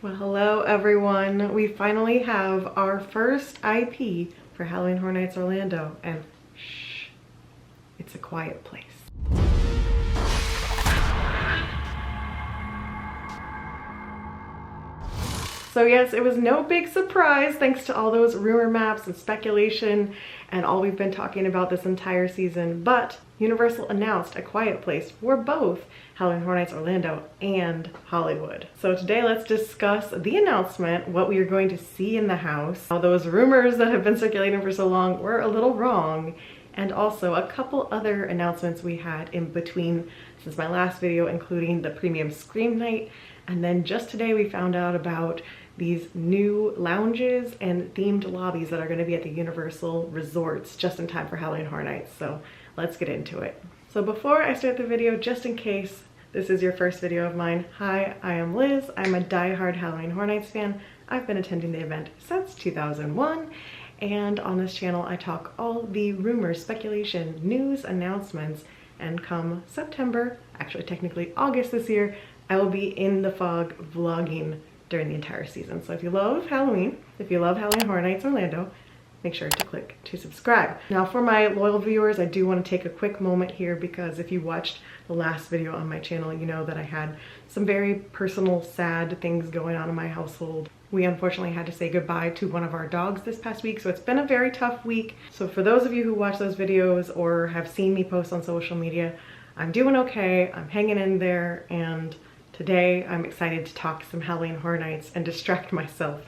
Well, hello everyone. We finally have our first IP for Halloween Horror Nights Orlando, and shh, it's A Quiet Place. So yes, it was no big surprise thanks to all those rumor maps and speculation and all we've been talking about this entire season, but Universal announced A Quiet Place for both Halloween Horror Nights Orlando and Hollywood. So today let's discuss the announcement, what we are going to see in the house, how those rumors that have been circulating for so long were a little wrong, and also a couple other announcements we had in between since my last video, including the premium Scream Night, and then just today we found out about these new lounges and themed lobbies that are going to be at the Universal resorts just in time for Halloween Horror Nights. So let's get into it. So before I start the video, just in case this is your first video of mine, hi, I am Liz. I'm a diehard Halloween Horror Nights fan. I've been attending the event since 2001, and on this channel I talk all the rumors, speculation, news, announcements, and come September, actually technically August this year, I will be in the fog vlogging during the entire season. So if you love Halloween, if you love Halloween Horror Nights Orlando, make sure to click to subscribe. Now for my loyal viewers, I do want to take a quick moment here because if you watched the last video on my channel, you know that I had some very personal, sad things going on in my household. We unfortunately had to say goodbye to one of our dogs this past week, so it's been a very tough week. So for those of you who watch those videos or have seen me post on social media, I'm doing okay, I'm hanging in there, and today I'm excited to talk some Halloween Horror Nights and distract myself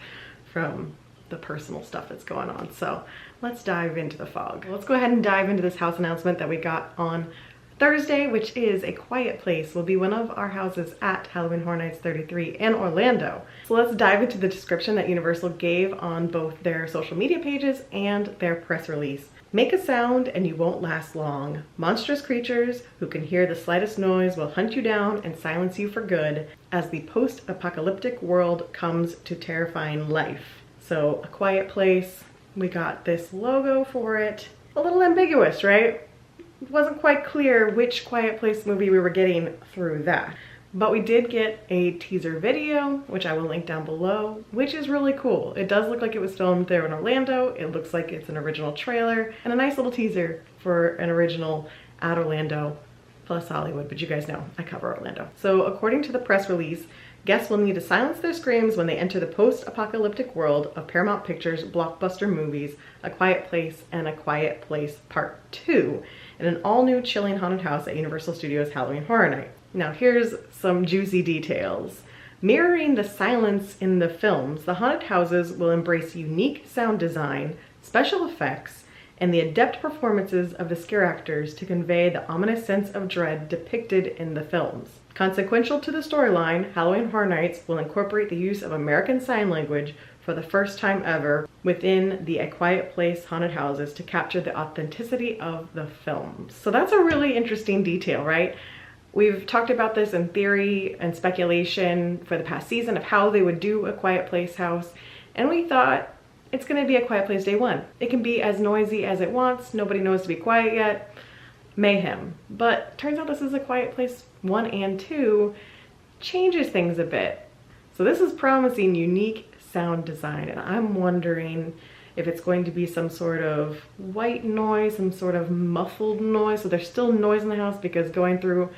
from the personal stuff that's going on. So let's dive into the fog. Let's go ahead and dive into this house announcement that we got on Thursday, which is A Quiet Place will be one of our houses at Halloween Horror Nights 33 in Orlando. So let's dive into the description that Universal gave on both their social media pages and their press release. Make a sound and you won't last long. Monstrous creatures who can hear the slightest noise will hunt you down and silence you for good as the post-apocalyptic world comes to terrifying life. So A Quiet Place, we got this logo for it. A little ambiguous, right? It wasn't quite clear which Quiet Place movie we were getting through that. But we did get a teaser video, which I will link down below, which is really cool. It does look like it was filmed there in Orlando. It looks like it's an original trailer and a nice little teaser for an original at Orlando plus Hollywood, but you guys know I cover Orlando. So according to the press release, guests will need to silence their screams when they enter the post-apocalyptic world of Paramount Pictures' blockbuster movies, A Quiet Place and A Quiet Place Part 2, in an all-new chilling haunted house at Universal Studios Halloween Horror Night. Now here's some juicy details. Mirroring the silence in the films, the haunted houses will embrace unique sound design, special effects, and the adept performances of the scare actors to convey the ominous sense of dread depicted in the films. Consequential to the storyline, Halloween Horror Nights will incorporate the use of American Sign Language for the first time ever within the A Quiet Place haunted houses to capture the authenticity of the films. So that's a really interesting detail, right? We've talked about this in theory and speculation for the past season of how they would do a Quiet Place house, and we thought it's gonna be A Quiet Place day one. It can be as noisy as it wants, nobody knows to be quiet yet, mayhem. But turns out this is A Quiet Place 1 and 2, changes things a bit. So this is promising unique sound design, and I'm wondering if it's going to be some sort of white noise, some sort of muffled noise, so there's still noise in the house, because going through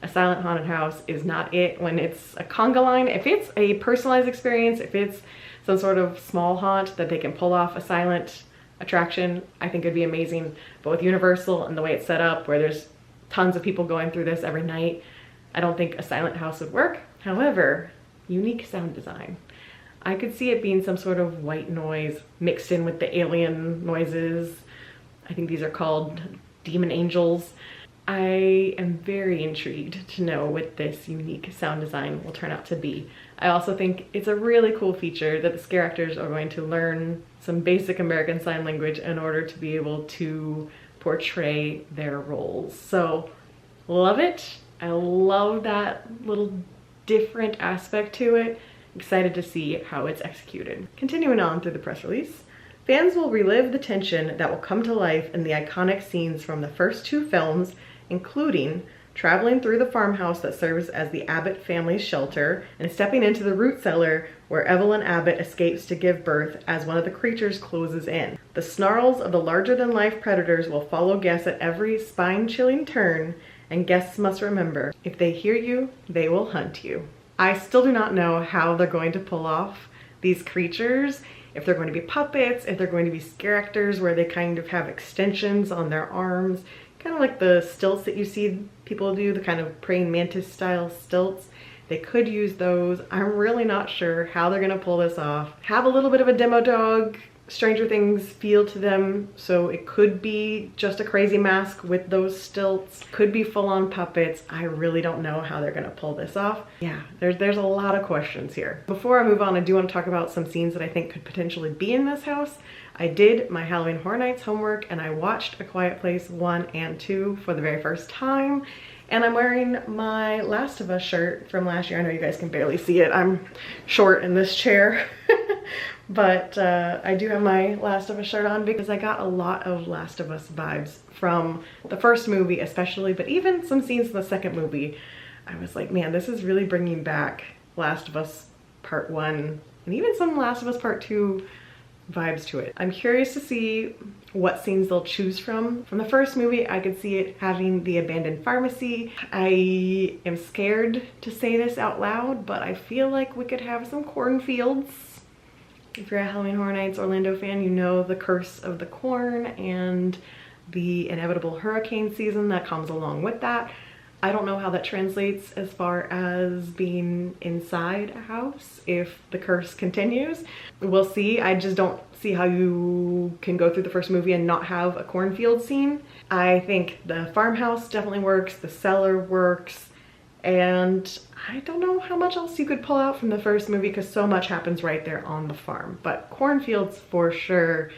a silent haunted house is not it when it's a conga line. If it's a personalized experience, if it's some sort of small haunt that they can pull off a silent attraction, I think it'd be amazing. But with Universal and the way it's set up, where there's tons of people going through this every night, I don't think a silent house would work. However, unique sound design. I could see it being some sort of white noise mixed in with the alien noises. I think these are called demon angels. I am very intrigued to know what this unique sound design will turn out to be. I also think it's a really cool feature that the scare actors are going to learn some basic American Sign Language in order to be able to portray their roles. So love it. I love that little different aspect to it. Excited to see how it's executed. Continuing on through the press release, fans will relive the tension that will come to life in the iconic scenes from the first two films, including traveling through the farmhouse that serves as the Abbott family's shelter, and stepping into the root cellar where Evelyn Abbott escapes to give birth as one of the creatures closes in. The snarls of the larger-than-life predators will follow guests at every spine-chilling turn, and guests must remember, if they hear you, they will hunt you. I still do not know how they're going to pull off these creatures, if they're going to be puppets, if they're going to be scare actors where they kind of have extensions on their arms, kind of like the stilts that you see people do, the kind of praying mantis style stilts. They could use those. I'm really not sure how they're gonna pull this off. Have a little bit of a demo dog, Stranger Things feel to them, so it could be just a crazy mask with those stilts. Could be full-on puppets. I really don't know how they're gonna pull this off. Yeah, there's a lot of questions here. Before I move on, I do want to talk about some scenes that I think could potentially be in this house. I did my Halloween Horror Nights homework and I watched A Quiet Place 1 and 2 for the very first time. And I'm wearing my Last of Us shirt from last year. I know you guys can barely see it. I'm short in this chair. But I do have my Last of Us shirt on because I got a lot of Last of Us vibes from the first movie especially, but even some scenes in the second movie. I was like, man, this is really bringing back Last of Us Part 1 and even some Last of Us Part 2 vibes to it. I'm curious to see what scenes they'll choose from. From the first movie, I could see it having the abandoned pharmacy. I am scared to say this out loud, but I feel like we could have some cornfields. If you're a Halloween Horror Nights Orlando fan, you know the curse of the corn and the inevitable hurricane season that comes along with that. I don't know how that translates as far as being inside a house if the curse continues. We'll see. I just don't see how you can go through the first movie and not have a cornfield scene. I think the farmhouse definitely works, the cellar works, and I don't know how much else you could pull out from the first movie because so much happens right there on the farm. But cornfields for sure.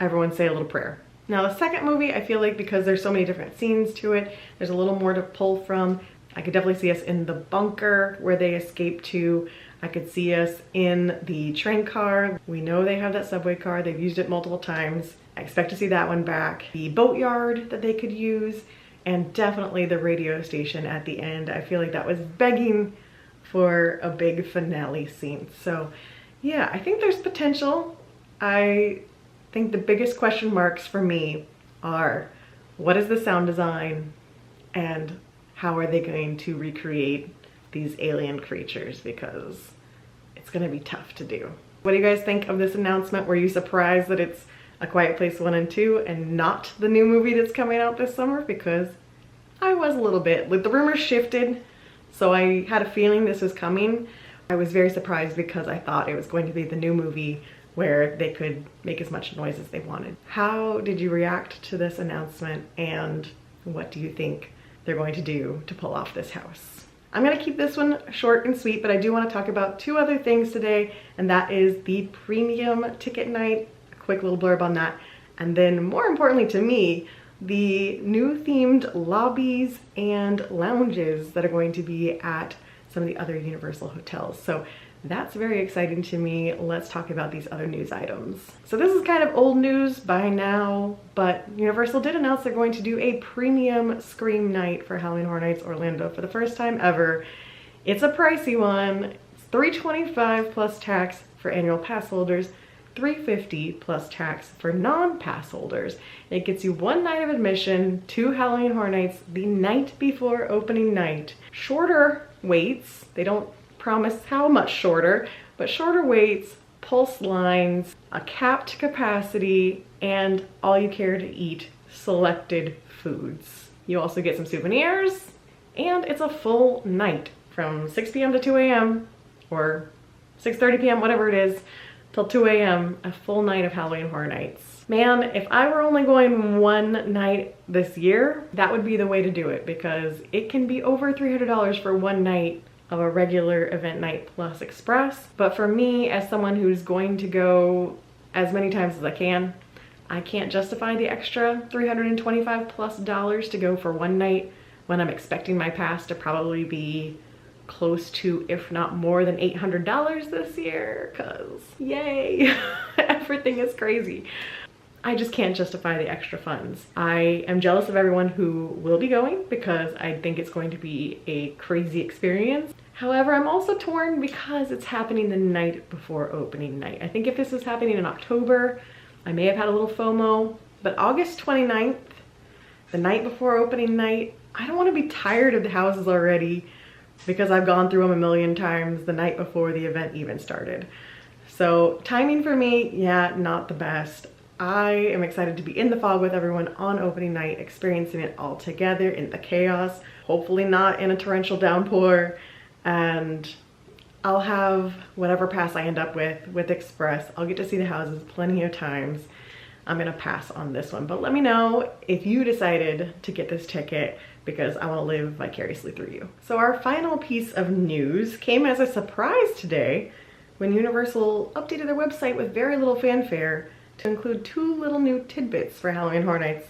Everyone say a little prayer. Now the second movie, I feel like because there's so many different scenes to it, there's a little more to pull from. I could definitely see us in the bunker where they escape to. I could see us in the train car. We know they have that subway car. They've used it multiple times. I expect to see that one back. The boatyard that they could use, and definitely the radio station at the end. I feel like that was begging for a big finale scene. So yeah, I think there's potential. I think the biggest question marks for me are, what is the sound design and how are they going to recreate these alien creatures, because it's gonna be tough to do. What do you guys think of this announcement? Were you surprised that it's A Quiet Place 1 and 2 and not the new movie that's coming out this summer? Because I was a little bit. Like, the rumors shifted, so I had a feeling this was coming. I was very surprised because I thought it was going to be the new movie where they could make as much noise as they wanted. How did you react to this announcement, and what do you think they're going to do to pull off this house? I'm gonna keep this one short and sweet, but I do want to talk about two other things today, and that is the premium ticket night, a quick little blurb on that, and then more importantly to me, the new themed lobbies and lounges that are going to be at some of the other Universal hotels. So that's very exciting to me. Let's talk about these other news items. So this is kind of old news by now, but Universal did announce they're going to do a premium Scream night for Halloween Horror Nights Orlando for the first time ever. It's a pricey one. It's $325 plus tax for annual pass holders, $350 plus tax for non-pass holders. It gets you one night of admission to Halloween Horror Nights the night before opening night. Shorter waits. They don't promise how much shorter, but shorter waits, pulse lines, a capped capacity, and all you care to eat selected foods. You also get some souvenirs, and it's a full night from 6 p.m. to 2 a.m. or 6:30 p.m., whatever it is, till 2 a.m., a full night of Halloween Horror Nights. Man, if I were only going one night this year, that would be the way to do it, because it can be over $300 for one night of a regular event night plus express. But for me, as someone who's going to go as many times as I can't justify the extra $325 plus to go for one night when I'm expecting my pass to probably be close to, if not more than $800 this year, because yay, everything is crazy. I just can't justify the extra funds. I am jealous of everyone who will be going because I think it's going to be a crazy experience. However, I'm also torn because it's happening the night before opening night. I think if this was happening in October, I may have had a little FOMO, but August 29th, the night before opening night, I don't want to be tired of the houses already because I've gone through them a million times the night before the event even started. So timing for me, yeah, not the best. I am excited to be in the fog with everyone on opening night, experiencing it all together in the chaos, hopefully not in a torrential downpour, and I'll have whatever pass I end up with Express. I'll get to see the houses plenty of times. I'm gonna pass on this one, but let me know if you decided to get this ticket because I want to live vicariously through you. So our final piece of news came as a surprise today when Universal updated their website with very little fanfare to include 2 little new tidbits for Halloween Horror Nights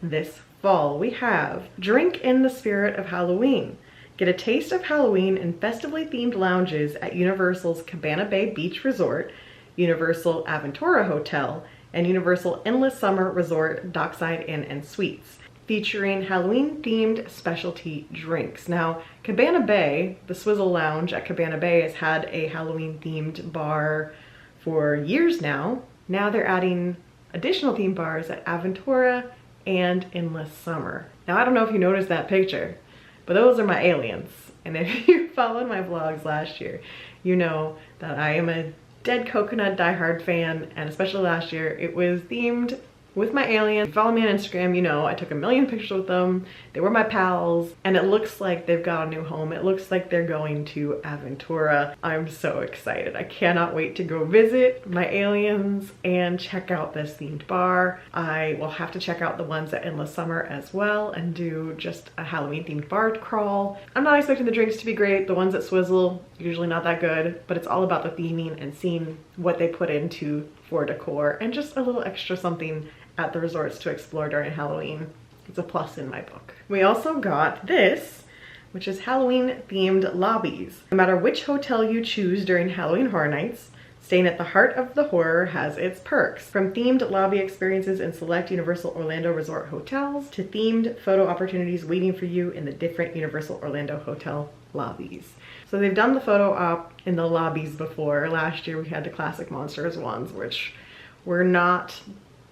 this fall. We have Drink in the Spirit of Halloween. Get a taste of Halloween in festively themed lounges at Universal's Cabana Bay Beach Resort, Universal Aventura Hotel, and Universal Endless Summer Resort Dockside Inn and Suites, featuring Halloween-themed specialty drinks. Now, Cabana Bay, the Swizzle Lounge at Cabana Bay, has had a Halloween-themed bar for years now. Now they're adding additional themed bars at Aventura and Endless Summer. Now, I don't know if you noticed that picture, but those are my aliens. And if you followed my vlogs last year, you know that I am a Dead Coconut diehard fan, and especially last year, it was themed with my aliens. If you follow me on Instagram, you know I took a million pictures with them. They were my pals, and it looks like they've got a new home. It looks like they're going to Aventura. I'm so excited. I cannot wait to go visit my aliens and check out this themed bar. I will have to check out the ones at Endless Summer as well and do just a Halloween themed bar crawl. I'm not expecting the drinks to be great. The ones at Swizzle, usually not that good, but it's all about the theming and seeing what they put into for decor and just a little extra something at the resorts to explore during Halloween. It's a plus in my book. We also got this, which is Halloween themed lobbies. No matter which hotel you choose during Halloween Horror Nights, staying at the heart of the horror has its perks. From themed lobby experiences in select Universal Orlando Resort hotels to themed photo opportunities waiting for you in the different Universal Orlando hotel lobbies. So they've done the photo op in the lobbies before. Last year we had the Classic Monsters ones, which were not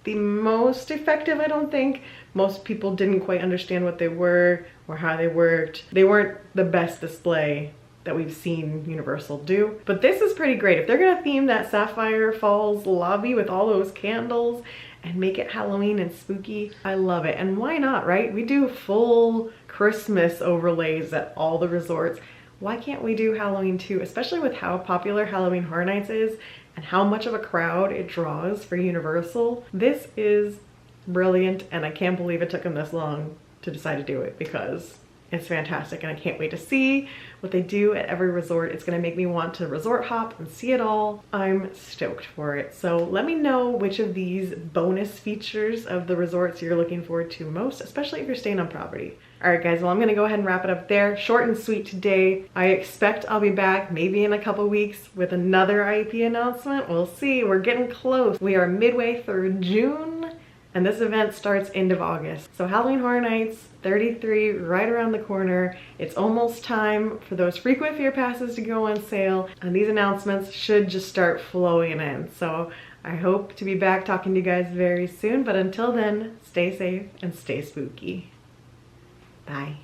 the most effective, I don't think. Most people didn't quite understand what they were or how they worked. They weren't the best display that we've seen Universal do. But this is pretty great. If they're gonna theme that Sapphire Falls lobby with all those candles and make it Halloween and spooky, I love it. And why not, right? We do full Christmas overlays at all the resorts. Why can't we do Halloween too? Especially with how popular Halloween Horror Nights is and how much of a crowd it draws for Universal. This is brilliant, and I can't believe it took them this long to decide to do it because it's fantastic, and I can't wait to see what they do at every resort. It's gonna make me want to resort hop and see it all. I'm stoked for it. So let me know which of these bonus features of the resorts you're looking forward to most, especially if you're staying on property. All right, guys, well, I'm gonna go ahead and wrap it up there. Short and sweet today. I expect I'll be back maybe in a couple weeks with another IEP announcement. We'll see, we're getting close. We are midway through June, and this event starts end of August. So Halloween Horror Nights 33 right around the corner. It's almost time for those frequent fear passes to go on sale, and these announcements should just start flowing in. So I hope to be back talking to you guys very soon, but until then, stay safe and stay spooky. Bye.